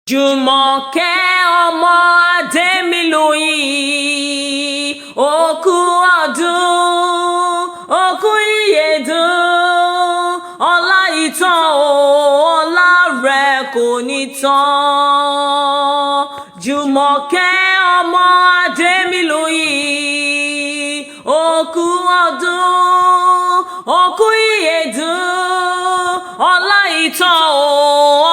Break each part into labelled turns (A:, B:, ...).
A: Jùmọ̀kẹ́ ọmọ Adémilóyìn, òkú ọdún, òkú ìyèdún, ọlá ìtàn o, ọlá rẹ̀ kò ní tán. Jùmọ̀kẹ́ ọmọ Adémilóyìn, òkú ọdún, òkú ìyèdún, ọlá ìtàn o,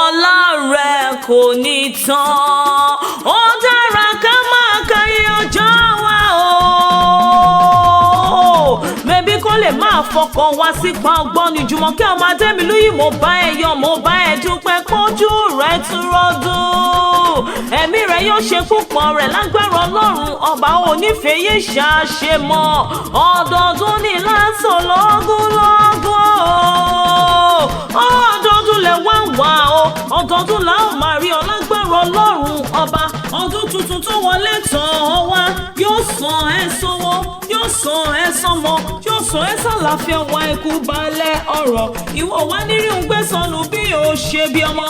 A: ọlá rẹ̀ kò ní tán. Ó dára ká máa káyé ọjọ́ wa o, mẹ́bí kó lè máa fọkàn wá sípa ọgbọ́n ni. Jùmọ̀kẹ́ ọmọ Adémilóyìn, mo bá ẹ yọ̀, mo bá ẹ dúpẹ́ kójú rẹ̀ tún rọ́dún. Ẹ̀mí rẹ̀ yóò ṣe púpọ̀ rẹ̀ lágbára Ọlọ́run ọba onífẹ̀yẹ ṣàṣe mọ́. Ọdọọdún ní lásán lọ́gúnlọ́gún, ọdọọdún lẹ wá wá o, ọdọọdún la ó máa rí ọ lágbára Ọlọ́run ọba. Ọdún tuntun tó wọlé tán ọ wá yóò san ẹ́ sówó, yóò san ẹ́ sọ́mọ, yóò san ẹ́ sàlàáfíà wá ikú balẹ̀ ọ̀rọ̀. Ìwọ wá nírí ń gbé sọnù bí o ṣe bí ọmọ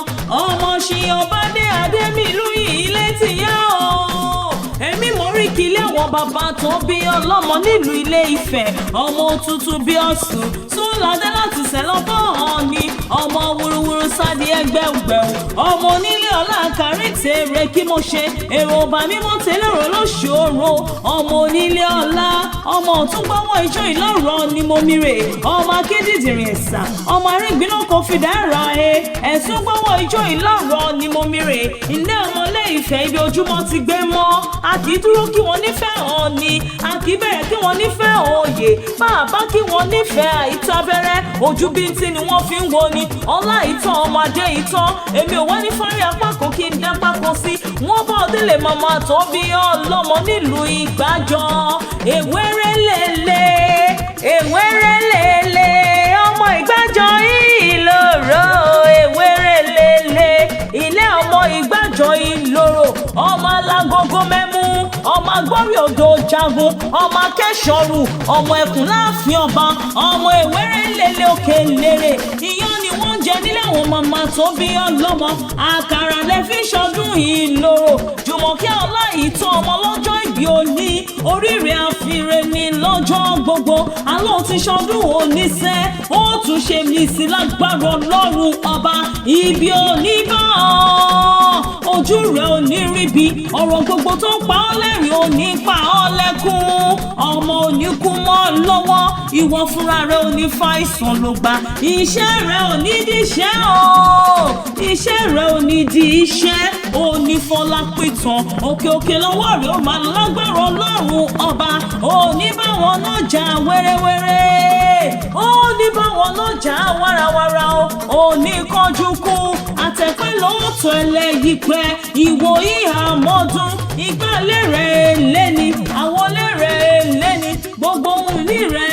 A: ṣì ọba dé Adémilóyìn ilé ti yá o. Èmi mo rí kí ilé àwọn bàbá tó bí ọlọ́mọ nílùú Ilé Ifẹ̀, ọmọ tuntun bí ọ̀sùn tó ládé láti sẹ́lọ́bọ̀ hàn ní ọmọ wúruwúru sáde ẹgbẹ̀gbẹ̀rún, ọmọ onílé ọlá kárí tèrè kí mo ṣe èrò ọba mímọ́ tẹ́lẹ̀rọ lóṣòro, ọmọ onílé ọlá, ọmọ ọ̀tún gbọ́wọ́ ijó ìlọ́rọ̀ ni mo mire, ọmọ akédìdìrín ẹ̀sà, ọmọ aríngbínà kò fìdá ra ẹ̀sùn gbọ́wọ́ ijó ìlọ́rọ̀ ni mo mire. Ilé ọmọ Ilé Ifẹ̀ ibi ojúmọ́ ti gbé mọ́, a kì í dúró kí wọ́n nífẹ̀ẹ́ hàn ni, a kì í bẹ̀rẹ̀ kí wọ́n nífẹ̀ẹ́ òye, bàbá kí wọ́n nífẹ̀ẹ́ àìtabẹ́rẹ́, ojú bíntín ni wọ́n fi ń wo ni. Ọlá ìtàn ọmọdé ìtàn, èmi ò wá ní fárí apá kan kí n dápá kan sí. Wọ́n bá Ọdẹ́lè màmá tó bí ọlọ́mọ nílùú Ìgbàjọ. Èwéré lélẹ̀ ọmọ Ìgbàjọ ìloro, èwéré lélẹ̀ ilé ọmọ Ìgbàjọ ìloro, ọmọ alágogo mẹ́mú, ọmọ agbórí odò jagun, ọmọ akẹ́ṣọ̀rù, ọmọ ẹkùn láàfin ọba, ọmọ èwéré lélẹ̀ òkè lérè. Iyán ni wọ́n jẹ nílé àwọn màmá tó bí ọlọ́mọ, àkàrà lẹ fi ṣọdún ìloro. Jùmọ̀kẹ́ ọlá ìtàn ọmọ lọ́jọ́ ìbí òní, oríire àfirè ní lọ́jọ́ gbogbo. Àlọ́ ti ṣọdún oníṣẹ́, ó tún ṣe mí sí lágbára Ọlọ́run ọba. Ibi òní bá ọ, ojú rẹ̀ ò ní ríbi, ọ̀rọ̀ gbogbo tó ń pa ọ́ lẹ́rìn ò ní pa ọ́ lẹ́kún. Ọmọ ò ní kú mọ́ lọ́wọ́, ìwọ fúnra rẹ̀ ò ní fàìsàn ló gbà. Iṣẹ́ rẹ̀ ò ní di iṣẹ́ o, iṣẹ́ rẹ̀ ò ní di iṣẹ́, ò ní fọlá pìtàn. Òkè òkè lọ́wọ́ rẹ̀ ó máa lágbára Ọlọ́run ọba. Ò ní bá wọn náà jà wẹ́rẹ́wẹ́rẹ́, ó ní bá wọn náà jà wárawára o, ò ní kánjú kú. Àtẹ̀pẹ́ lóòótọ́ ẹlẹ́yìípẹ́, ìwò ìhàmọ́dún, ìgbàlẹ̀ rẹ̀ lẹ́ni, àwọn lẹ́rẹ̀ lẹ́ni, gbogbo ohun ní rẹ̀